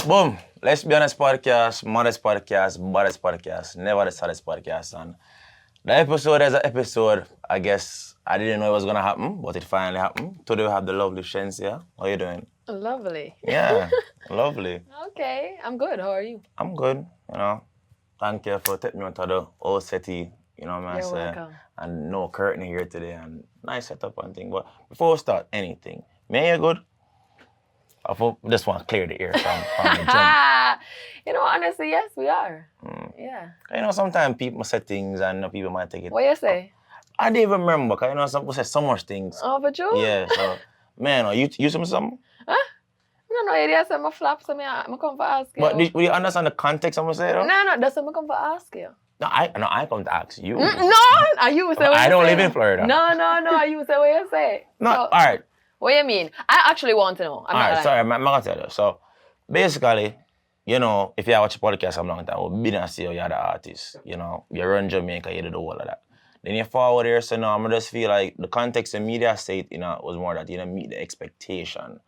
Boom. Let's Be Honest podcast, Modest podcast, Baddest podcast, Never the Saddest podcast. And the episode is an episode, I guess, I didn't know it was going to happen, but it finally happened. Today we have the lovely Shenseea. How are you doing? Lovely. Yeah, lovely. Okay, I'm good. How are you? I'm good, you know. Thank you for taking me onto the old city, you know what I'm You're saying? welcome. And no curtain here today and nice setup and thing. But before we start anything, may you good? I just want to clear the air from the jump. You know, honestly, yes, we are. Yeah. You know, sometimes people say things and people might take it. What you say? I didn't even remember, because you know, some people say so much things. Oh, but you? Yeah, so, man, you something? Huh? I don't know, idea, so I'm flap, so I'm come for ask you. But will you understand the context I'm going to say, though? No, that's what I'm come for ask you. No, I come to ask you. No, are you say what I you don't say? live in Florida. No, are you say what you say? No, So, all right. what you mean? I actually want to know. I'm All not right, lying. sorry, I'm going to tell you. So, basically, you know, if you watch a podcast a long time, we've been and see how you're the artist. You know, you run Jamaica, you do the whole of that. Then you forward here, so now I just feel like the context in media state, you know, was more that you don't meet the expectation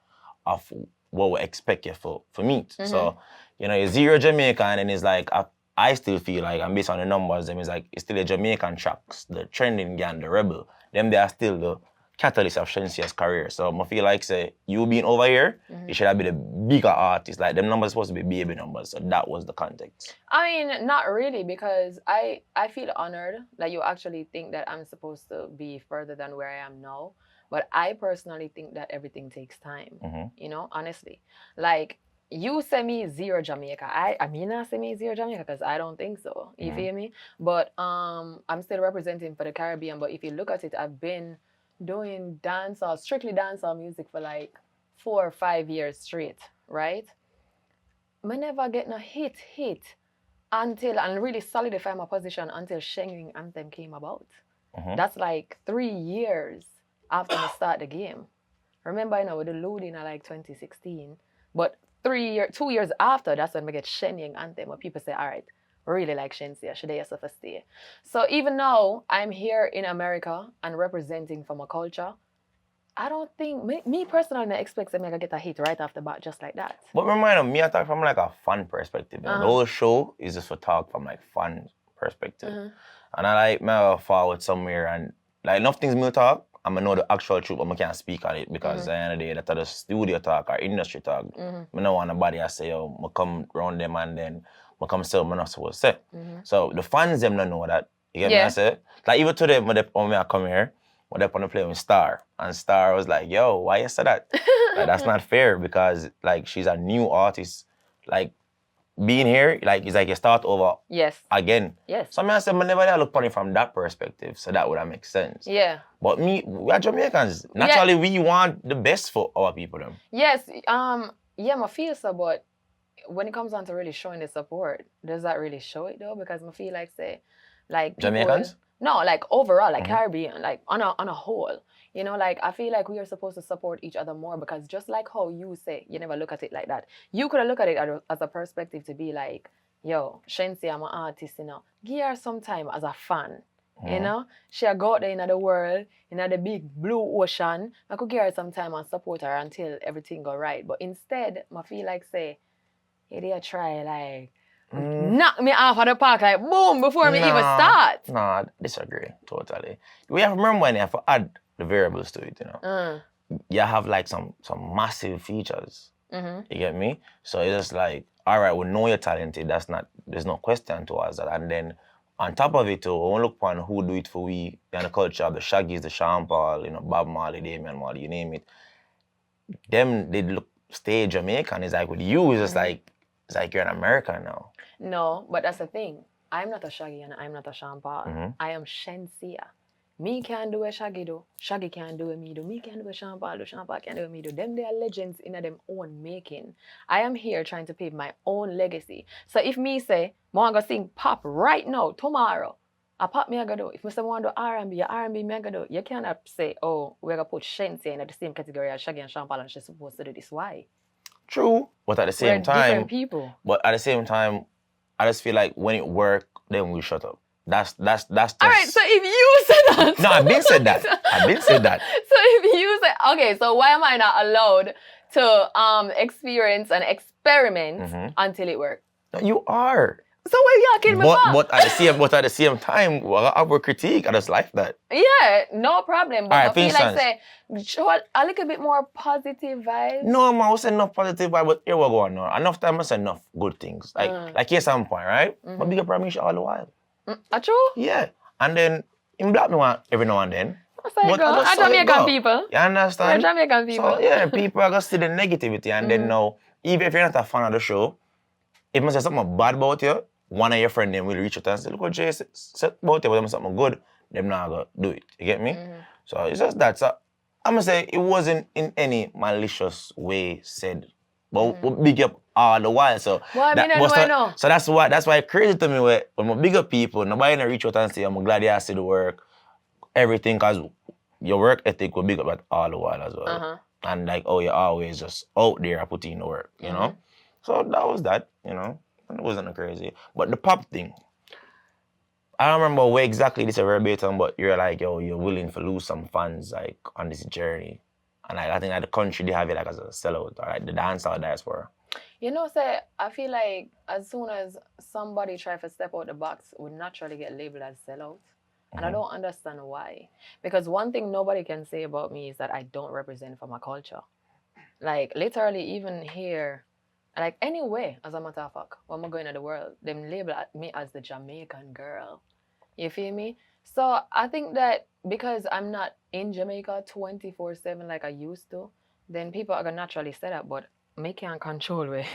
of what we expect you for meet. So, you know, you're zero Jamaican, and it's like, I still feel like, and based on the numbers, them it's like, it's still the Jamaican tracks, the trending gang, the rebel, them they are still the catalyst of Shenseea's career. So I feel like, say, you being over here, you should have been the bigger artist. Like, them numbers supposed to be baby numbers. So that was the context. I mean, not really, because I feel honored that you actually think that I'm supposed to be further than where I am now. But I personally think that everything takes time, you know, honestly. Like, you say me zero Jamaica. I mean, I say me zero Jamaica because I don't think so. You feel me? But I'm still representing for the Caribbean. But if you look at it, I've been doing dancehall, strictly dancehall music for like 4 or 5 years straight, right? I never get no hit until, and really solidify my position until Shenseea Anthem came about. That's like 3 years after I start the game. Remember, you know, with the loading in like 2016, but 2 years after, that's when we get Shenseea Anthem, where people say, all right, really like Shenseea, should they yourself stay? So even though I'm here in America and representing for my culture, I don't think, me personally, I expect them to get a hit right off the bat just like that. But remember, me I talk from like a fun perspective. You know? The whole show is just for talk from like fun perspective. And I like, me forward somewhere and like enough things me talk, I'm gonna know the actual truth, but I can't speak on it because at the end of the day, that's the studio talk or industry talk. I don't want nobody to say, oh, I come round them and then I come say what I'm not supposed to say. So the fans them don't know that. You get me? I say? Like even today, when I come here, when they on the play with Star, and Star was like, yo, why you say that? Like, that's not fair because like she's a new artist. Like being here, like it's like you start over again. So I say, I never look upon it from that perspective, so that would have make sense. But we are Jamaicans. Naturally, we want the best for our people. Them. Yes, I feel so, but when it comes down to really showing the support, does that really show it though? Because I feel like, say, like Jamaicans? No, like overall, like Caribbean, like on a whole. You know, like I feel like we are supposed to support each other more because just like how you say, you never look at it like that. You could have looked at it as a perspective to be like, yo, Shenseea, I'm an artist, you know. Give her some time as a fan, you know. She'll go out there in the world, in the big blue ocean. I could give her some time and support her until everything go right. But instead, I feel like, say, hey, they try like, knock me off of the park like boom before me even start. No, I disagree totally. We have to remember when you have to add the variables to it, you know. You have like some massive features. You get me? So it's just like, all right, we know you're talented. There's no question towards that. And then on top of it, too, we won't look upon who do it for we in the culture, the Shaggies, the Sean Paul, you know, Bob Marley, Damian Marley, you name it. Them, they stay Jamaican. It's like with you, it's just like, it's like you're an American now. No, but that's the thing. I'm not a Shaggy and I'm not a Sean Paul. I am Shenseea. Me can't do what Shaggy do. Shaggy can't do what me do. Me can't do what Sean Paul do. Sean Paul can't do what me do. Them, they are legends in them own making. I am here trying to pave my own legacy. So if me say, I want to sing pop right now, tomorrow, a pop me I go do. If I say I want to do R&B, R&B me I go do. You cannot say, oh, we're going to put Shenseea in the same category as Shaggy and Sean Paul and she's supposed to do this. Why? True. But at the same time, different people. But at the same time, I just feel like when it works, then we shut up. That's just... All right, so if you said that... No, I've been said that. So if you say... Okay, so why am I not allowed to experience and experiment until it works. No, you are. So what you kidding me for? But at the same time, our critique, I just like that. Yeah, no problem. But Alright, I feel for like instance. say show a little bit more positive vibes. No, man, I was saying enough positive vibe, but here we go now. Enough time I say enough good things. Like here's some point, right? But big up Ramesh all the while. True? Yeah. And then in black me one every now and then. But I Jamaican people. You understand? We're Jamaican people. So yeah, people are gonna see the negativity and then now, even if you're not a fan of the show, if I say something bad about you, one of your friends then will reach out and say, look what Jay said about you, but something good, them not gonna do it. You get me? So it's just that. So I'm gonna say it wasn't in any malicious way said. But we big up all the while. So well, I know. So that's why it's crazy to me when we big up people, nobody gonna reach out and say, I'm glad you see the work, everything, cause your work ethic will big up at all the while as well. And like, oh, you're always just out there putting in the work, you know? So that was that, you know? It wasn't crazy. But the pop thing, I don't remember where exactly this is verbatim, but you're like, yo, you're willing to lose some fans like on this journey. And like, I think that the country, they have it like as a sellout, or like the dancehall diaspora. You know, say, I feel like as soon as somebody tries to step out the box, would naturally get labeled as sellout. And I don't understand why. Because one thing nobody can say about me is that I don't represent for my culture. Like, literally, even here, like, anyway, as a matter of fact, when I'm going to the world, them label me as the Jamaican girl. You feel me? So I think that because I'm not in Jamaica 24/7 like I used to, then people are going to naturally say that, but me can't control what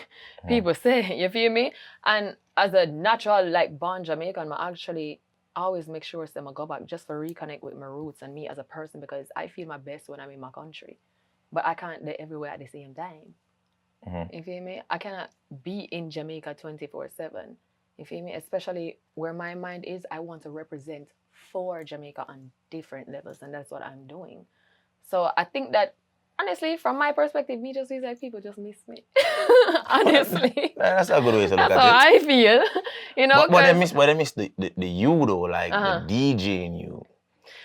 people say. You feel me? And as a natural, like, born Jamaican, I actually always make sure I go back just to reconnect with my roots and me as a person, because I feel my best when I'm in my country. But I can't be everywhere at the same time. You feel me? I cannot be in Jamaica 24/7. You feel me? Especially where my mind is, I want to represent for Jamaica on different levels, and that's what I'm doing. So I think that, honestly, from my perspective, me just feels like people just miss me. Honestly. That's a good way to look at it. That's how I feel. You know? But they miss the you though, like the DJ in you,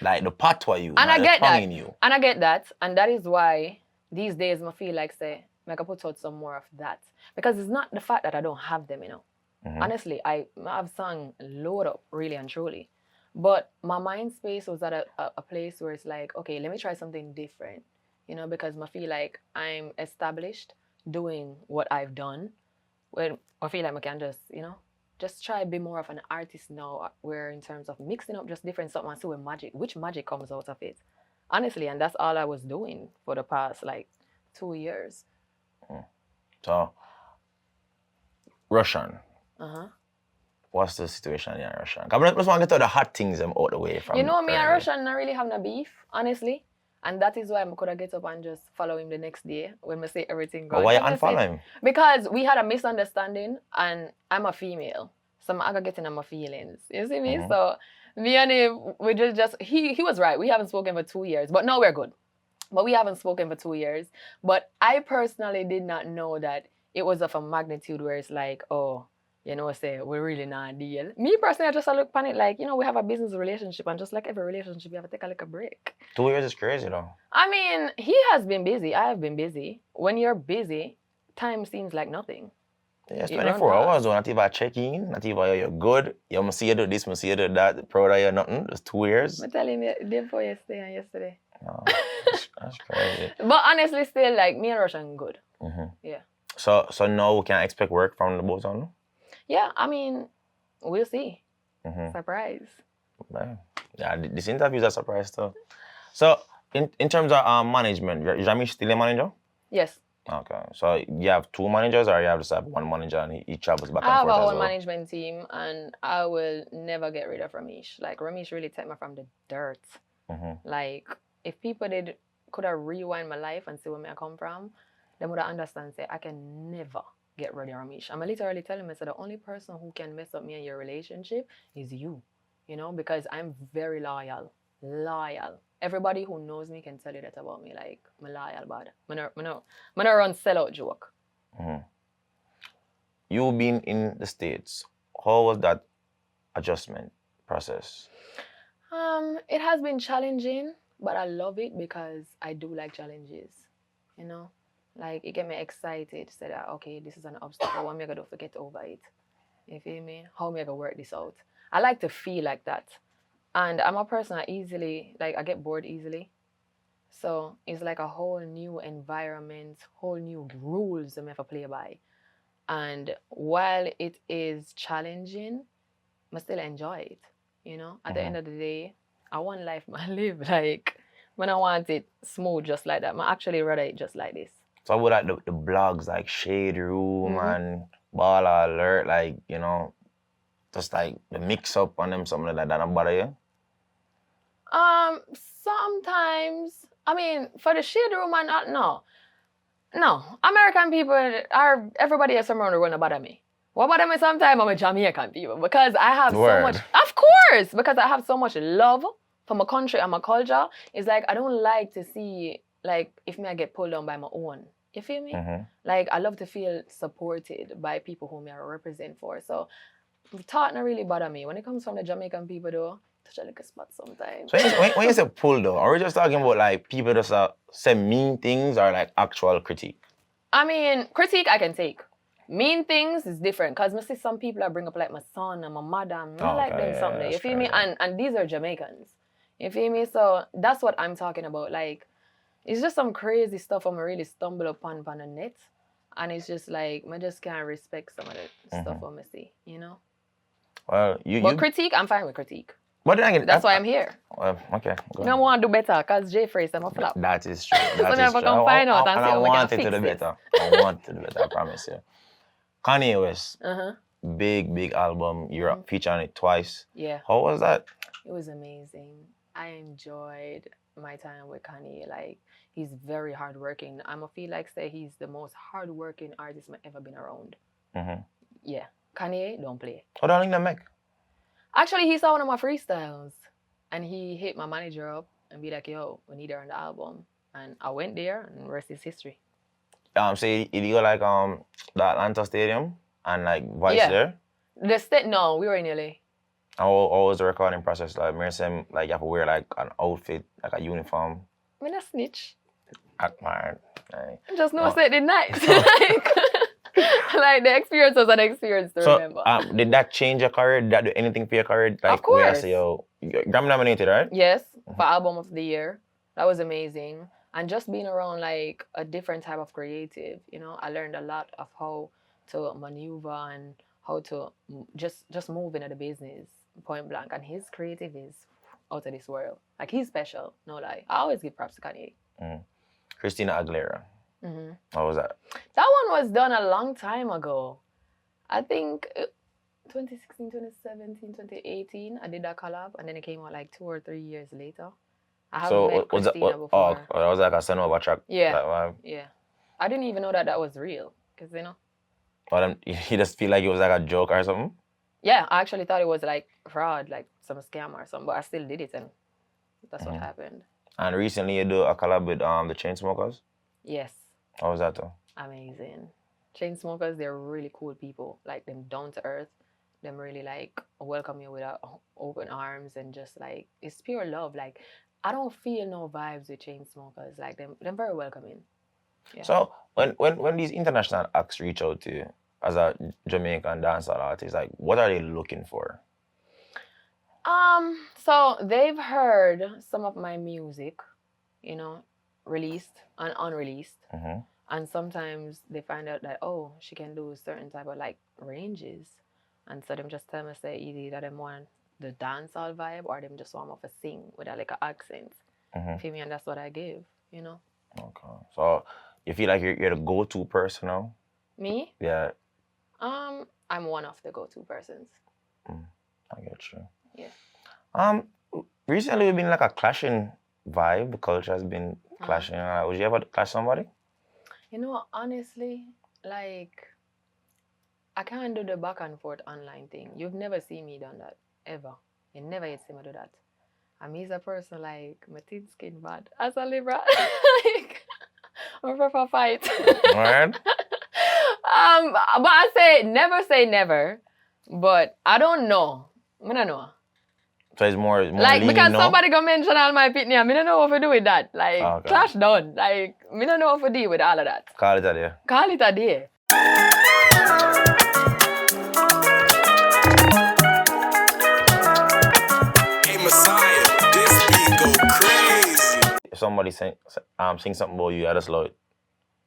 like the patois you, and like I get the tongue that. in you. And I get that. And that is why these days I feel like, say, I can put out some more of that. Because it's not the fact that I don't have them, you know. Honestly, I have sung load up, really and truly. But my mind space was at a place where it's like, okay, let me try something different. You know, because I feel like I'm established doing what I've done. Well, I feel like I can just, you know, just try to be more of an artist now, where in terms of mixing up just different something and see which magic comes out of it. Honestly, and that's all I was doing for the past, like, 2 years. So, Rvssian. What's the situation in Rvssian? I just want to get all the hot things out the way from. You know, me and Rvssian not really have no beef, honestly. And that is why I could get up and just follow him the next day when I say everything gone. But why you unfollow him? Because we had a misunderstanding and I'm a female. So I'm getting on my feelings. You see me? So me and him, we he was right. We haven't spoken for 2 years. But now we're good. But we haven't spoken for 2 years. But I personally did not know that it was of a magnitude where it's like, oh, you know, say, we're really not a deal. Me personally, I just look upon it like, you know, we have a business relationship, and just like every relationship, you have to take a little break. 2 years is crazy, though. I mean, he has been busy. I have been busy. When you're busy, time seems like nothing. Yeah, it's 24 hours, though. Not even a check-in, not even you're good. You must see you do this, must see you do that. Proud of you, nothing. It's 2 years. I'm telling you, day before yesterday and yesterday. No, that's crazy. But honestly, still, like, me and Rvssian good. Yeah. So now we can expect work from the both of them? Yeah, I mean, we'll see. Surprise. Yeah, this interview is a surprise too. So, in terms of management, is Ramesh still a manager? Yes. Okay. So, you have 2 managers, or you have just one manager and he travels back and forth? I have a whole management team, and I will never get rid of Ramesh. Like, Ramesh really took me from the dirt. Like, if people could have rewind my life and see where I come from, they would have understand, say, I can never get rid of Ramesh. I'm literally telling myself the only person who can mess up me and your relationship is you. You know, because I'm very loyal. Everybody who knows me can tell you that about me. Like, I'm loyal, bad. I'm not run sellout joke. You being in the States, how was that adjustment process? It has been challenging, but I love it because I do like challenges. You know? Like, it get me excited. Say that, okay, this is an obstacle. What am I going to do to get over it? You feel me? How am I going to work this out? I like to feel like that. And I'm a person that easily, like, I get bored easily. So it's like a whole new environment, whole new rules I have to play by. And while it is challenging, I still enjoy it. You know, at the end of the day, I want life I live. Like, when I want it smooth just like that, I actually rather it just like this. So what like the blogs like Shade Room and Ball Alert, like, you know, just like the mix up on them, something like that, don't bother you? Sometimes, I mean, for the Shade Room and no. American people are, everybody else around the world don't bother me. What bother me sometimes, I'm a Jamaican people, because I have so much, of course, because I have so much love for my country and my culture. It's like, I don't like to see, like, if I get pulled down by my own. You feel me? Like, I love to feel supported by people whom I represent for. So, thought not really bother me. When it comes from the Jamaican people, though, touch a little spot sometimes. So when you say pull though, are we just talking about like people just say mean things or like actual critique? I mean, critique I can take. Mean things is different, because I see some people that bring up like my son and my mother, and I like them something. You feel me? And these are Jamaicans. You feel me? So that's what I'm talking about. Like, it's just some crazy stuff I'm really stumble upon the net. And it's just like, I just can't respect some of the stuff I see, you know? Well, But critique, I'm fine with critique. But then again, that's why I'm here. Well, okay. I want to do better, because Jay Freeze, I'm a flop. That is true. That so is true. Come find out and see I how we want can it to fix do this. better. I want to do better, I promise you. Kanye West, big album. You're featuring it twice. Yeah. How was that? It was amazing. I enjoyed my time with Kanye. Like, he's very hardworking. I'm a feel like say he's the most hardworking artist I've ever been around. Yeah. Kanye, don't play. How do you think that make? Actually, he saw one of my freestyles, and he hit my manager up and be like, yo, we need her on the album. And I went there, and the rest is history. So you go like the Atlanta Stadium and like Vice there? No, we were in LA. How was the recording process? Like, like you have to wear like an outfit, like a uniform. I mean, a snitch. Man. Just no say it nice. Like, the experience was an experience to remember. Did that change your career? Did that do anything for your career? Like, of course. Say, yo, Grammy nominated, right? Yes, for Album of the Year. That was amazing. And just being around like a different type of creative, you know, I learned a lot of how to maneuver and how to just move into the business, point blank. And his creative is out of this world. Like, he's special, no lie. I always give props to Kanye. Christina Aguilera. How was that? That one was done a long time ago. I think 2016, 2017, 2018, I did that collab, and then it came out like 2 or 3 years later. I haven't met Christina before. Oh, that was like a send over track. Yeah. Like, yeah. I didn't even know that was real, because, you know. But you just feel like it was like a joke or something? Yeah, I actually thought it was like fraud, like some scam or something, but I still did it, and that's what happened. And recently you do a collab with the Chainsmokers? Yes. How was that though? Amazing. Chainsmokers, they're really cool people. Like, them down to earth. Them really like welcome you with open arms, and just like, it's pure love. Like, I don't feel no vibes with Chainsmokers. Like, them very welcoming. Yeah. So when these international acts reach out to you as a Jamaican dancehall artist, like, what are they looking for? So they've heard some of my music, you know, released and unreleased. And sometimes they find out that, oh, she can do certain type of like ranges. And so them just tell me, say, either them want the dancehall vibe, or them just want me to sing with a like an accent. Feel me? And that's what I give, you know. Okay. So you feel like you're the go-to person now? Me? Yeah. I'm one of the go-to persons. I get you. Yeah. Recently we've been like a clashing vibe. The culture has been clashing. Would you ever clash somebody? You know, honestly, like, I can't do the back and forth online thing. You've never seen me done that, ever. You never yet see me do that. I'm a person like, my thin skin bad. As a Libra, like, I'm for a fight. Right. But I say never, but I don't know. I don't know. So it's more Like, leaning because now? somebody go mention all my pitney, I don't know what to do with that. Like, Okay. clash done. Like, I don't know what to deal with all of that. Call it a day. Call it a day. Hey Messiah, this beat go crazy. If somebody sing something about you, I just love it.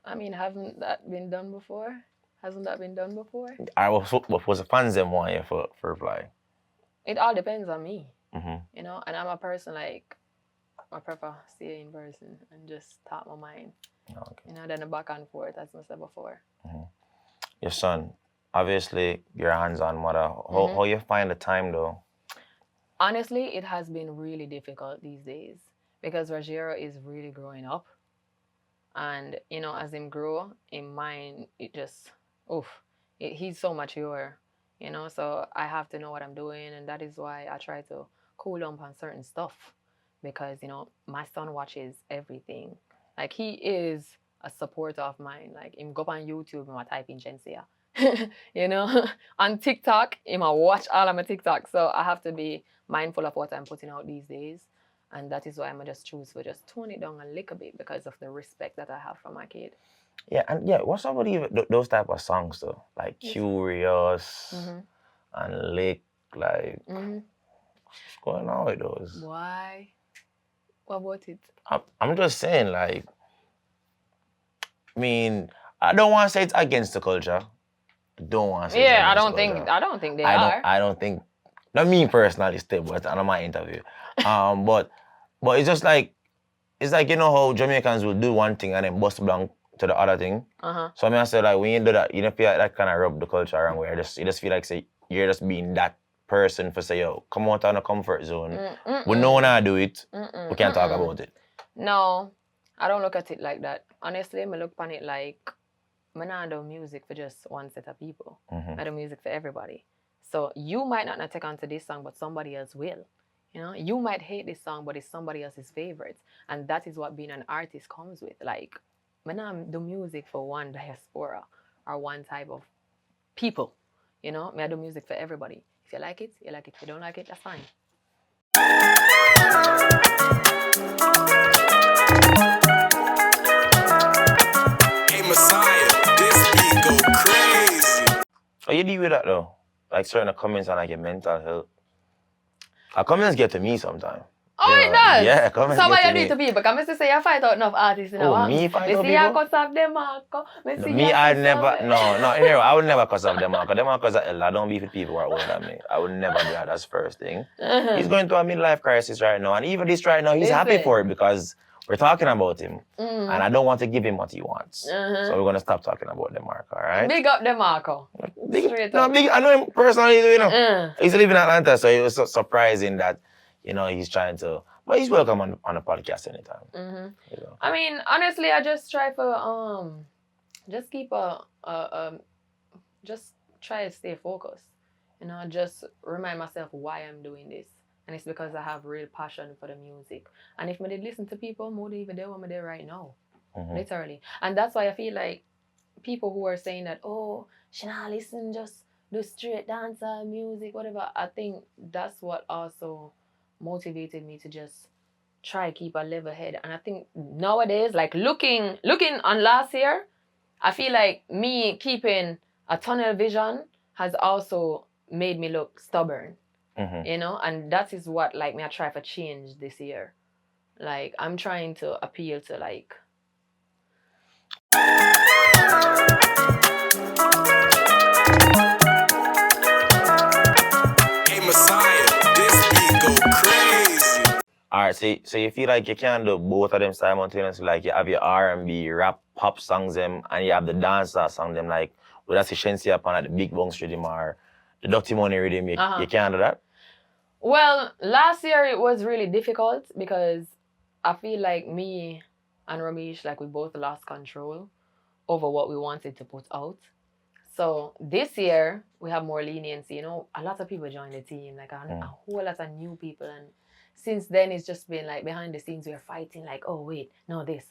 I mean, haven't that been done before? Hasn't that been done before? I was the fans them want you for reply. It all depends on me. Mm-hmm. You know, and I'm a person like, I prefer see it in person and just talk my mind. Okay. You know, then the back and forth, as I said before. Mm-hmm. Your son, obviously, you're a hands-on mother. How you find the time though? Honestly, it has been really difficult these days because Rogero is really growing up. And, you know, as him grow, in mind, it just, he's so mature, you know, so I have to know what I'm doing. And that is why I try to cool down on certain stuff because, you know, my son watches everything. Like, he is a supporter of mine. Like, him go on YouTube and I type in Shenseea. You know, on TikTok, him I watch all of my TikTok. So I have to be mindful of what I'm putting out these days. And that is why I'm just choose to just tone it down a little bit because of the respect that I have for my kid. Yeah, and yeah, what's up with those type of songs though? Like Curious and Lick, like what's going on with those? Why? What about it? I'm just saying, like, I mean, I don't want to say it's against the culture. I don't want to say I don't think they are. I don't think, not me personally, still, but I know my interview. But it's just like, it's like, you know how Jamaicans will do one thing and then bust blank to the other thing. So I mean, I say like, when you do that, you don't feel like that kind of rub the culture around where you just feel like, say, you're just being that person for say, yo, come out of the comfort zone. We know when I do it, we can't talk about it. No, I don't look at it like that. Honestly, I look upon it like, I don't do music for just one set of people. I do music for everybody. So you might not take on to this song, but somebody else will. You know, you might hate this song, but it's somebody else's favorite. And that is what being an artist comes with. Like, I don't do music for one diaspora or one type of people. You know, I do music for everybody. If you like it, you like it. If you don't like it, that's fine. Hey Messiah, this beat go crazy. How you deal with that though? Like certain comments on like your mental health. Comments get to me sometimes. Oh, it does? Yeah, comments so get what to you me. do to people? Because I say you fight out enough artists in Oh, me fight out people? I cuss off them, Marco. No, I would never cuss off them, Marco. Them Marco's I don't beef with people who are older than me. I would never do that. That's first thing. He's going through a midlife crisis right now, and even this right now, he's happy for it because we're talking about him, and I don't want to give him what he wants. So we're gonna stop talking about them, Marco. All right? Big up them, Marco. I know him personally. You know, he's living in Atlanta, so it was so surprising that, you know, he's trying to. But he's welcome on the podcast anytime. You know. I mean, honestly, I just try for just keep just try to stay focused. You know, just remind myself why I'm doing this, and it's because I have real passion for the music. And if I did listen to people, more even there, what I'm there right now, literally. And that's why I feel like people who are saying that, oh, should I listen, just do straight dancer music, whatever. I think that's what also motivated me to just try keep a level head. And I think nowadays, like looking on last year, I feel like me keeping a tunnel vision has also made me look stubborn. You know, and that is what like me I try for change this year. Like I'm trying to appeal to like Messiah, this beat go crazy. Alright, so you feel like you can do both of them simultaneously, like you have your R&B, rap, pop songs them, and you have the dancer song them, like with that Shenseea upon like the big bounce rhythm or the dirty money rhythm, you can do that? Well, last year it was really difficult because I feel like me and Ramesh, like we both lost control over what we wanted to put out. So this year we have more leniency. You know, a lot of people joined the team, like a whole lot of new people, and since then it's just been like behind the scenes we're fighting, like, oh wait, no this.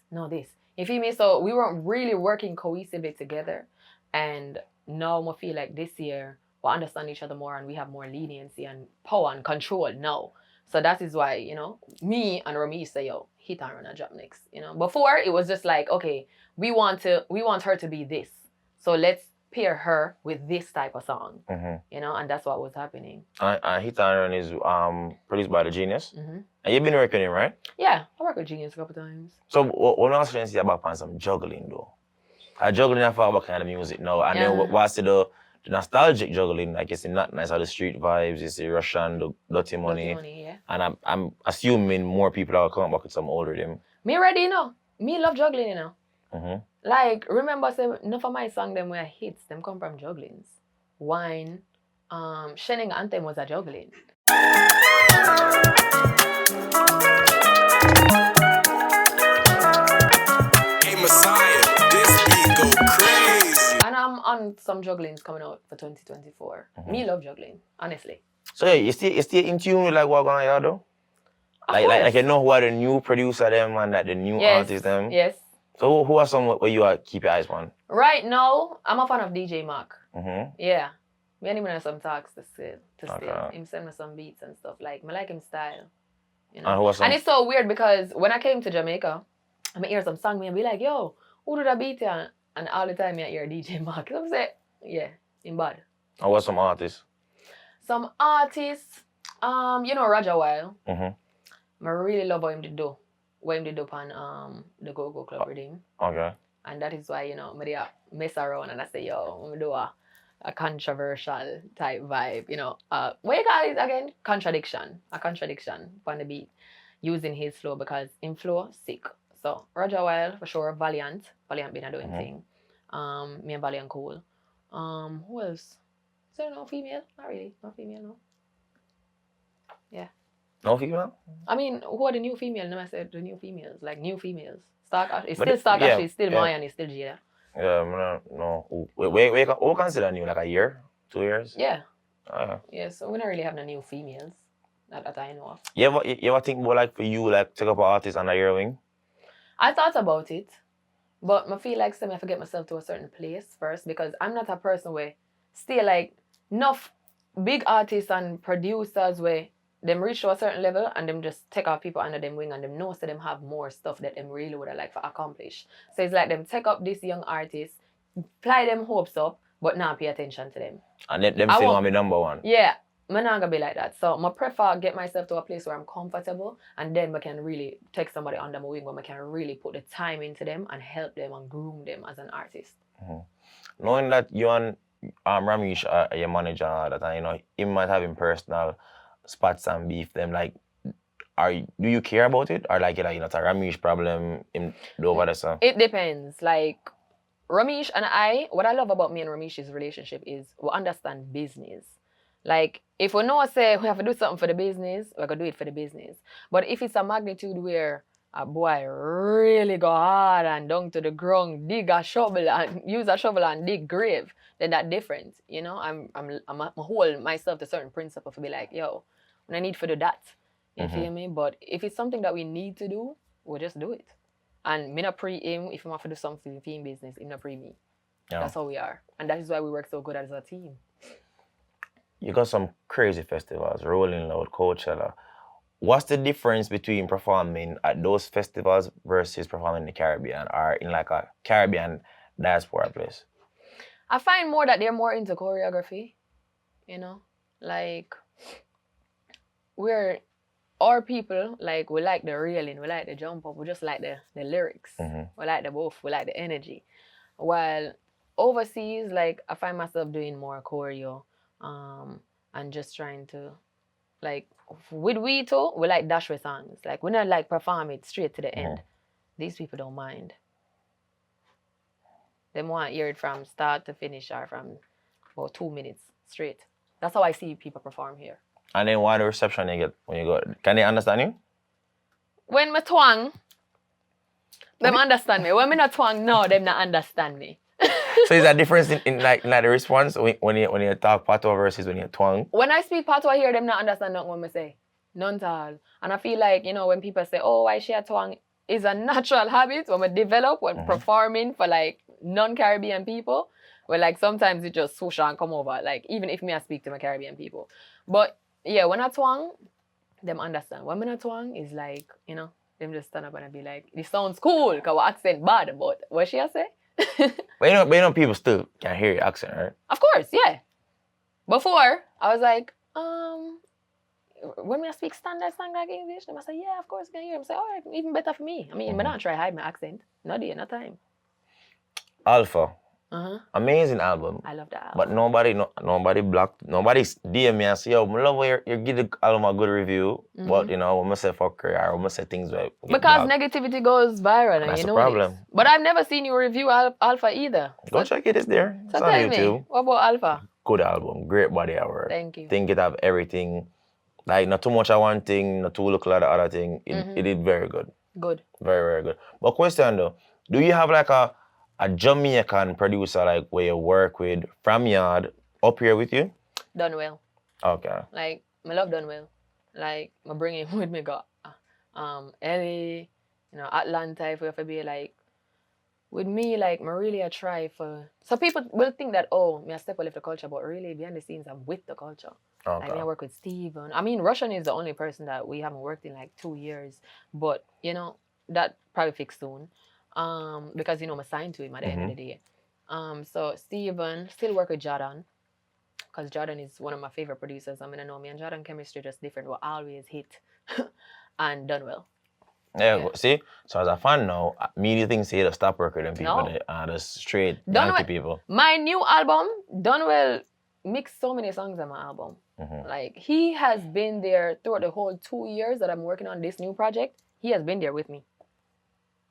You feel me? So we weren't really working cohesively together, and now I feel like this year we understand each other more and we have more leniency and power and control now. So that is why, me and Rami say, yo, hit and run a drop next. Before it was just like, okay, we want her to be this. So let's pair her with this type of song. And that's what was happening. And Hit and Run is produced by the Genius. And you've been working with him, right? Yeah, I worked with Genius a couple times. So what else can you say about some juggling though? Juggling I thought about kind of music now. And then what's the nostalgic juggling, like it's not nice how the street vibes, it's the Rvssian, the Dirty Money. Yeah. And I'm assuming more people are coming back with some older them. Me ready, Me love juggling, Like, remember, say, enough of my song, them were hits, them come from jugglings. Wine, Shenseea Anthem was a juggling. Hey, Messiah, this beat go crazy. And I'm on some jugglings coming out for 2024. Me love juggling, honestly. So yeah, you still in tune with like what going on though? Like you know who are the new producer them and like the new artists them? Yes. So who are some where you are keep your eyes on? Right now, I'm a fan of DJ Mark. Yeah. Me and him have some talks to still. Him send me some beats and stuff. Like, I like him style. And it's so weird because when I came to Jamaica, I hear some song, and be like, yo, who do that beat here? And all the time I hear DJ Mark. So I'm saying, yeah, in bad. And what's some artists? Some artists, Roger Weil. I really love what him did do. What him did do on the Go-Go Club with him. Okay. And that is why, I mess around and I say, yo, I'm do a controversial type vibe, what you call it again? Contradiction. A contradiction on the beat. Using his flow because in flow, sick. So, Roger Weil, for sure, Valiant. Valiant been a doing thing. Me and Valiant cool. Who else? Is there no female? Not really. No female, no. Yeah. No female? I mean, who are the new females? No, I said the new females. Like, new females. It's still Stark Ashley, it's still Maya, and it's still Jada. Yeah, no. We consider new, like a year? 2 years? Yeah. Yeah, so we don't really have no new females. Not that I know of. You ever think about, like, for you, like, take up an artist under your wing? I thought about it. But I feel like I have to get myself to a certain place first because I'm not a person where still, like, enough big artists and producers where them reach to a certain level and them just take off people under them wing and them know so them have more stuff that them really would have like to accomplish. So it's like them take up this young artist, fly them hopes up, but not pay attention to them. And them still want to be number one. Yeah, I'm not gonna be like that. So I prefer get myself to a place where I'm comfortable and then I can really take somebody under my wing where I can really put the time into them and help them and groom them as an artist. Knowing that you and Ramesh are your manager and all that, and he might have him personal spots and beef them, like, do you care about it? Or like it's a Ramesh problem in the over the song? It depends. Like, Ramesh and what I love about me and Ramesh's relationship is we understand business. Like, if we know, say, we have to do something for the business, we're going to do it for the business. But if it's a magnitude where a boy really go hard and down to the ground, use a shovel and dig grave, then that's different. I'm hold myself to certain principle to be like, yo, I need to do that. You feel me? But if it's something that we need to do, we'll just do it. And me not pre him if I want to do something for him business, him not pre me. Yeah. That's how we are. And that is why we work so good as a team. You got some crazy festivals, Rolling Loud, Coachella. What's the difference between performing at those festivals versus performing in the Caribbean or in like a Caribbean diaspora place? I find more that they're more into choreography, like our people, like, we like the reeling, we like the jump up, we just like the lyrics, we like the both, we like the energy. While overseas, like, I find myself doing more choreo, and just trying to, like, with we too, we like dash with songs. Like, we not like perform it straight to the end. These people don't mind. They want to hear it from start to finish or from about 2 minutes straight. That's how I see people perform here. And then what the reception you get when you go? Can they understand you? When me twang, them understand me. When me not twang, no, them not understand me. So is that difference in like the response when you talk patois versus when you twang? When I speak patois here, them not understand nothing when I say. None at all. And I feel like, when people say, oh, why she a twang, is a natural habit when we develop when performing for like non-Caribbean people. Where like sometimes it just swoosh and come over. Like even if me I speak to my Caribbean people. But yeah, when I twang, them understand. When me not twang is like, you know, them just stand up and be like, this sounds cool, cause our accent bad, but what she say? But you know, people still can hear your accent, right? Of course, yeah. Before, I was like, when we speak standard slang like English, they must say, yeah, of course, you can hear. I say, all right, even better for me. I mean, I don't try hide my accent. No day, no time. Alpha. Amazing album. I love that album. But nobody blocked, nobody's DM me and say, yo, I love where you give the album a good review. But, you know, when I say fuck her, or when I say things like... Because negativity goes viral, and that's you the know problem. this. But I've never seen you review Alpha either. Go check it, it's there. So It's on tell YouTube. me, what about Alpha? Good album, great body of work. Thank you. Think it have everything. Like, not too much of one thing, not too little of the other thing. It did very good. Good. Very, very good. But question though, do you have like a Jamaican producer like where you work with from yard up here with you? Done Okay. Like, I love Dunwell. Like, I bring him with me, got LA, you know, Atlanta, if we have to be like, with me, like, I really try for... So people will think that, oh, me I step away from the culture, but really, behind the scenes, I'm with the culture. Okay. Like, I work with Steven. I mean, Rvssian is the only person that we haven't worked in, like, 2 years. But, you know, that probably fix soon. Because, you know, I'm signed to him at the end of the day. So, Steven, still work with Jordan. Because Jordan is one of my favorite producers. I mean, I know me and Jordan chemistry just different. We'll always hit. And Dunwell. Yeah, see? So as a fan now, media things say to stop working with them people just straight Yankee people. My new album, Dunwell mixed so many songs on my album. Like, he has been there throughout the whole 2 years that I'm working on this new project. He has been there with me.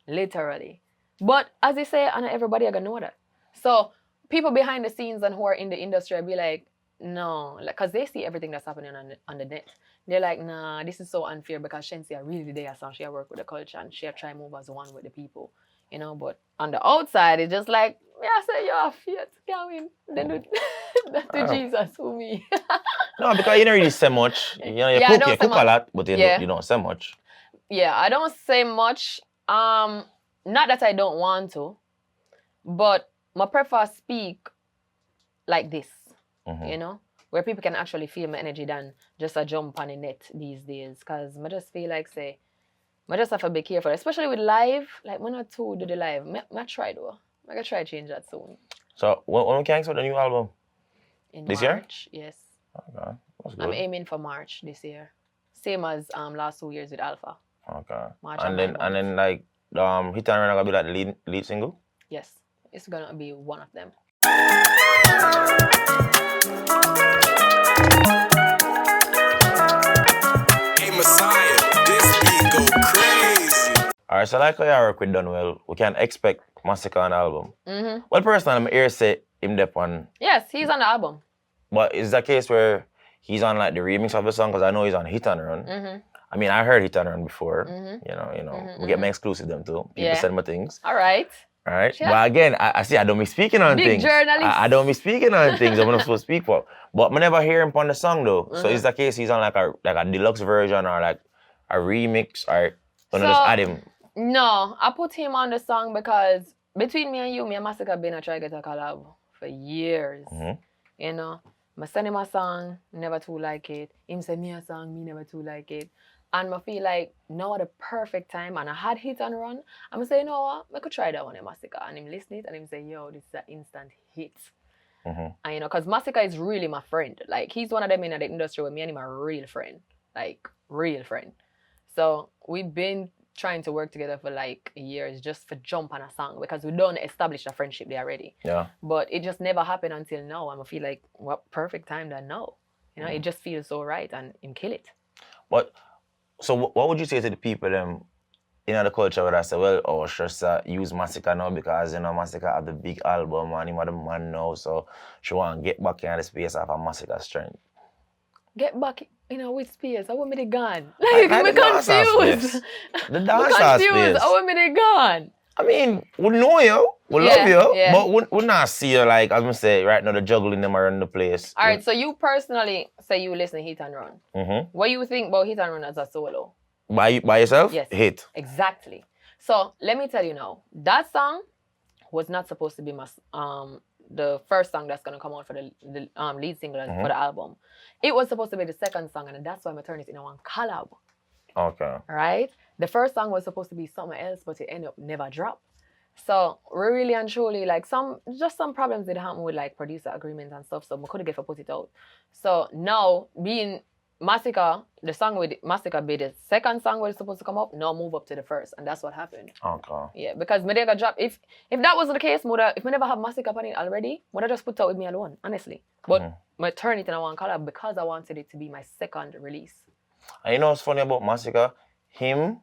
Literally. But as they say, and everybody are gonna know that. So people behind the scenes and who are in the industry will be like, no, like, cause they see everything that's happening on the net. They're like, nah, this is so unfair because Shenseea really did a song. She work with the culture and she try move as one with the people, you know. But on the outside, it's just like, yeah, I say you're fate, can't win. Then do that to Jesus, who me? No, because you don't really say much. You know, you cook a lot, but you don't say much. Yeah, I don't say much. Not that I don't want to, but I prefer speak like this, you know, where people can actually feel my energy than just a jump on the net these days. Because I just feel like, say, I just have to be careful, especially with live. Like, when I do the live, I try though. I can try to change that soon. So, when we can expect the new album? In this March, year? Yes. Okay, that's good. I'm aiming for March this year. Same as last 2 years with Alpha. Okay. March and then like Hit and Run gonna be like the lead single? Yes, it's gonna be one of them. Hey Messiah, this beat go crazy. Alright, so like how you work with Dunwell, we can expect Massacre on the album. Well, personally, I'm here to say him dep on. Yes, he's on the album. But is that case where he's on like the remix of the song? Because I know he's on Hit and Run. I mean, I heard Hit and Run before. You know, we get my exclusive them too. People send me things. All right. Yeah. But again, I see I don't be speaking on Big things. Journalist. I don't be speaking on things I'm not supposed to speak for. But I never hear him on the song though. So is that case he's on like a deluxe version or like a remix or just add him? No, I put him on the song because between me and Massacre been a try to get a collab for years. You know, I send him a song, never too like it. Him send me a song, me never too like it. And I feel like now at the perfect time, and I had Hit and Run, I'm going to say, you know what, I could try that one in Massacre. And him listen it, and him say, yo, this is an instant hit. And you know, because Massacre is really my friend. Like, he's one of them in the industry with me and him a real friend. Like, real friend. So, we've been trying to work together for like years just for jump on a song because we don't establish a friendship there already. Yeah. But it just never happened until now. And I feel like, what perfect time that now. You know, it just feels so right and him kill it. But... So what would you say to the people in the culture where I say, well, oh, just use Massacre now because, you know, Massacre have the big album and him are the man now, so she want to get back in the space of a Massacre strength. Get back in which space? I want me to gone. Like, I'm confused. The dance space. I want me to gone. I mean, we know you, we love you, but we not see you like, as I say, right now, the juggling them around the place. All right, so you personally say you listen to Hit and Run. What do you think about Hit and Run as a solo? By yourself? Yes. Hit. Exactly. So let me tell you now, that song was not supposed to be the first song that's gonna come out for the lead single for the album. It was supposed to be the second song, and that's why I turned it into one collab. Okay. Right? The first song was supposed to be something else, but it ended up never dropped. So really and truly, like some problems did happen with like producer agreements and stuff, so we couldn't get to put it out. So now being Massacre, the song with Massacre be the second song was supposed to come up, now move up to the first, and that's what happened. Okay. Yeah, because me never drop. If that wasn't the case, if we never have Massacre on it already, would I just put it out with me alone, honestly. But I turn it in a one collab because I wanted it to be my second release. And you know what's funny about Massacre? Him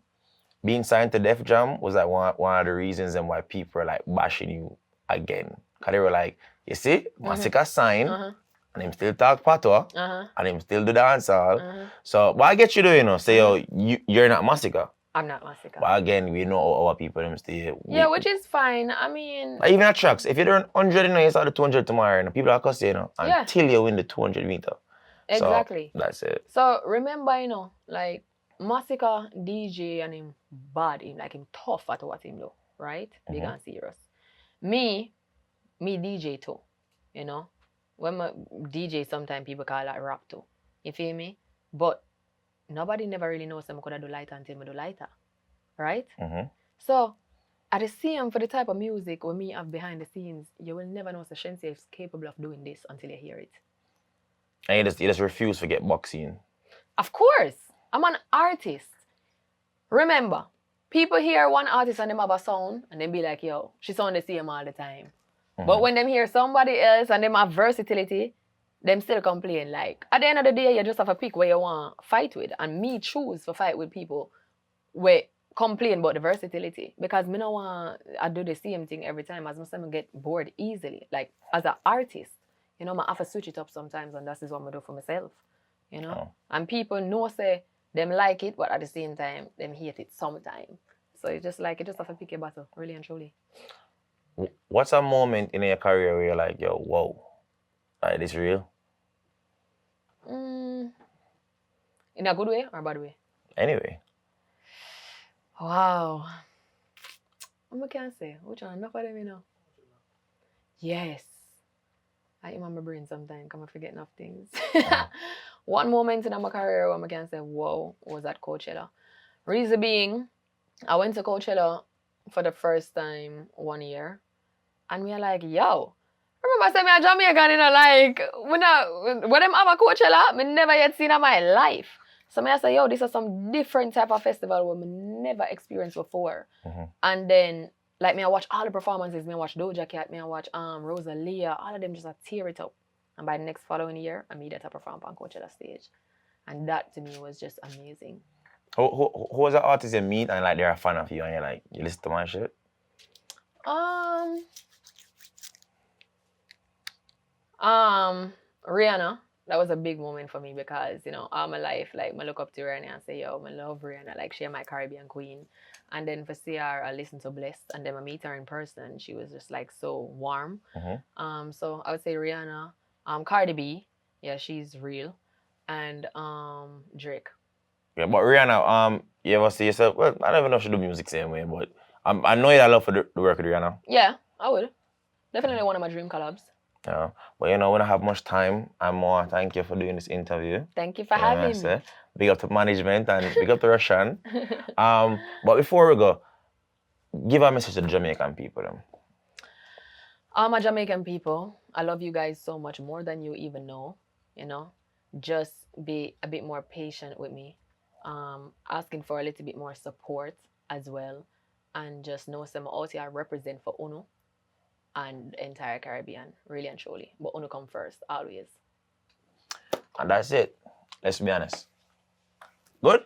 being signed to Def Jam was like one of the reasons and why people are like bashing you again. Because they were like, you see, Massacre signed, and him still talk patois, and him still do dancehall. So, but I get you though, you know, say, yo, you're not Massacre. I'm not Massacre. But again, we know our people them still. Yeah, which is fine. I mean... Like even at tracks, if you're doing 100, you know, you saw the 200 tomorrow, and people are cussing, you know, until you win the 200 meter. Exactly. So, that's it. So, remember, you know, like, Massacre, DJ, and him bad, him tough at what him do, right? Big and serious. Me DJ too, you know? When I DJ, sometimes people call that rap too. You feel me? But nobody never really knows I'm gonna do lighter until I do lighter, right? So, at the same for the type of music when me have behind the scenes, you will never know that Shenseea is capable of doing this until you hear it. And you just refuse to get boxing. Of course. I'm an artist. Remember, people hear one artist and them have a sound and then be like, yo, she sound the same all the time. But when them hear somebody else and them have versatility, them still complain. Like, at the end of the day, you just have to pick where you want to fight with. And me choose to fight with people where complain about the versatility. Because me no want I do the same thing every time. As I get bored easily. Like, as an artist, you know, I have to switch it up sometimes, and that is what I do for myself. You know? And people know, say, them like it, but at the same time, them hate it sometimes. So it's just like, you just have to pick your battle, really and truly. What's a moment in your career where you're like, yo, whoa, like, this real? In a good way or a bad way? Anyway. Wow. I can't say. Which one? Enough of them, you know? Yes. I am on my brain sometimes, because I forget enough things. One moment in my career where I can say, whoa, was at Coachella. Reason being, I went to Coachella for the first time 1 year. And we are like, yo, remember I said me a Jamaican, you know, like, when them have a Coachella, I never yet seen in my life. So I say, yo, this is some different type of festival where I never experienced before. And then, like, me I watch all the performances. Me I watch Doja Cat, me I watch Rvssian, all of them just tear it up. And by the next following year, I made that to perform on Coachella stage. And that to me was just amazing. Who was the artist you meet and like they're a fan of you and you're like, you listen to my shit? Rihanna. That was a big moment for me because, you know, all my life, like, I look up to Rihanna and say, yo, I love Rihanna. Like, she's my Caribbean queen. And then for CR, I listened to Blessed, and then I meet her in person. She was just, like, so warm. So I would say Rihanna. Cardi B. Yeah, she's real. And Drake. Yeah, but Rihanna, you ever see yourself, well, I don't even know if she do music same way, but I know you love for the work with Rihanna. Yeah, I would. Definitely one of my dream collabs. Yeah, but you know, we don't have much time. I'm more thank you for doing this interview. Thank you for having me. Big up to management and big up to Rvssian. But before we go, give a message to the Jamaican people. My Jamaican people, I love you guys so much more than you even know. You know, just be a bit more patient with me. Asking for a little bit more support as well, and just know some out here I represent for UNO and the entire Caribbean, really and truly. But UNO come first, always. And that's it. Let's be honest. Good?